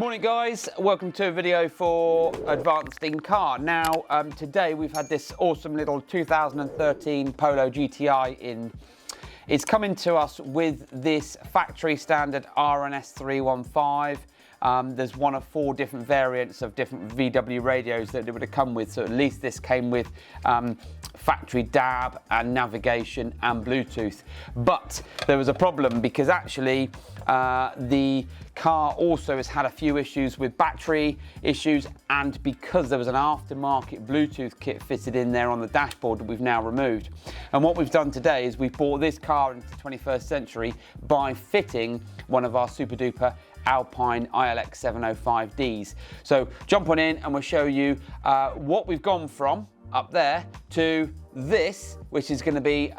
Morning guys, welcome to a video for Advanced in Car. Now today we've had this awesome little 2013 Polo GTI in. It's coming to us with this factory standard RNS 315. There's one of 4 different variants of different VW radios that it would have come with, so at least this came with factory DAB and navigation and Bluetooth. But there was a problem because actually the car also has had a few issues with battery issues, and because there was an aftermarket Bluetooth kit fitted in there on the dashboard that we've now removed. And what we've done today is we've brought this car into the 21st century by fitting one of our super duper Alpine iLX-705Ds. So jump on in and we'll show you what we've gone from up there to this, which is going to be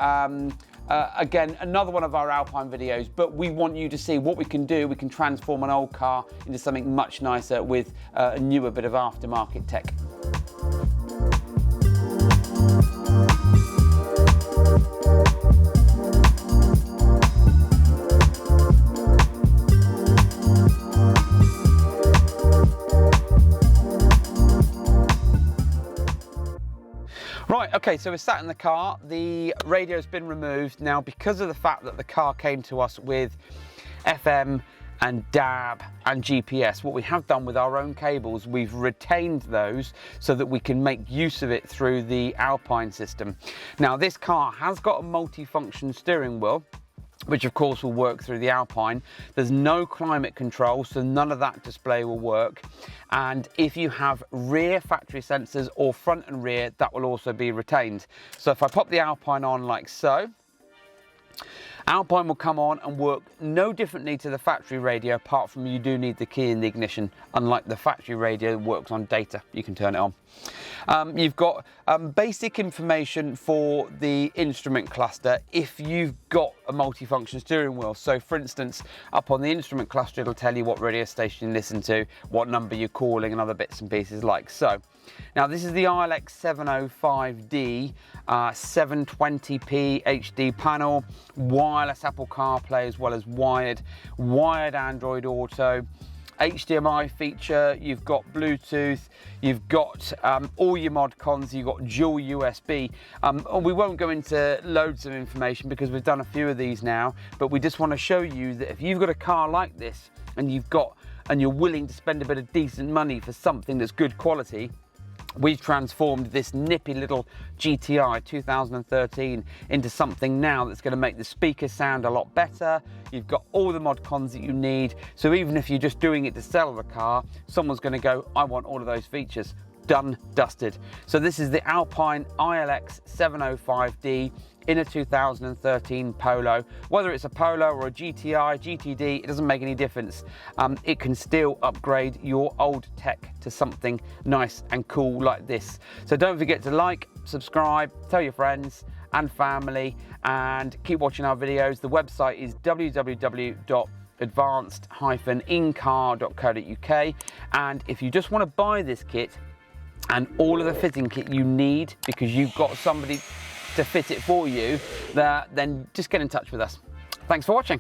again another one of our Alpine videos, but we want you to see what we can do. We can transform an old car into something much nicer with a newer bit of aftermarket tech. Right, okay, so we're sat in the car. The radio's been removed. Now, because of the fact that the car came to us with FM and DAB and GPS, what we have done with our own cables, we've retained those so that we can make use of it through the Alpine system. Now, this car has got a multi-function steering wheel, which of course will work through the Alpine. There's no climate control, so none of that display will work. And if you have rear factory sensors or front and rear, that will also be retained. So if I pop the Alpine on like so, Alpine will come on and work no differently to the factory radio, apart from you do need the key in the ignition. Unlike the factory radio, it works on data. You can turn it on. You've got basic information for the instrument cluster if you've got a multifunction steering wheel. So for instance, up on the instrument cluster, it'll tell you what radio station you listen to, what number you're calling, and other bits and pieces like so. Now this is the iLX-705D 720p HD panel, wireless Apple CarPlay as well as wired Android Auto, HDMI feature, you've got Bluetooth, you've got all your mod cons, you've got dual USB. We won't go into loads of information because we've done a few of these now, but we just want to show you that if you've got a car like this and you're willing to spend a bit of decent money for something that's good quality, we've transformed this nippy little GTI 2013 into something now that's going to make the speakers sound a lot better. You've got all the mod cons that you need, so even if you're just doing it to sell the car, someone's going to go, I want all of those features. Done, dusted. So this is the Alpine iLX-705D in a 2013 Polo. Whether it's a Polo or a GTI, GTD, it doesn't make any difference. It can still upgrade your old tech to something nice and cool like this. So don't forget to like, subscribe, tell your friends and family, and keep watching our videos. The website is www.advanced-incar.co.uk, and if you just want to buy this kit and all of the fitting kit you need because you've got somebody to fit it for you, then just get in touch with us. Thanks for watching.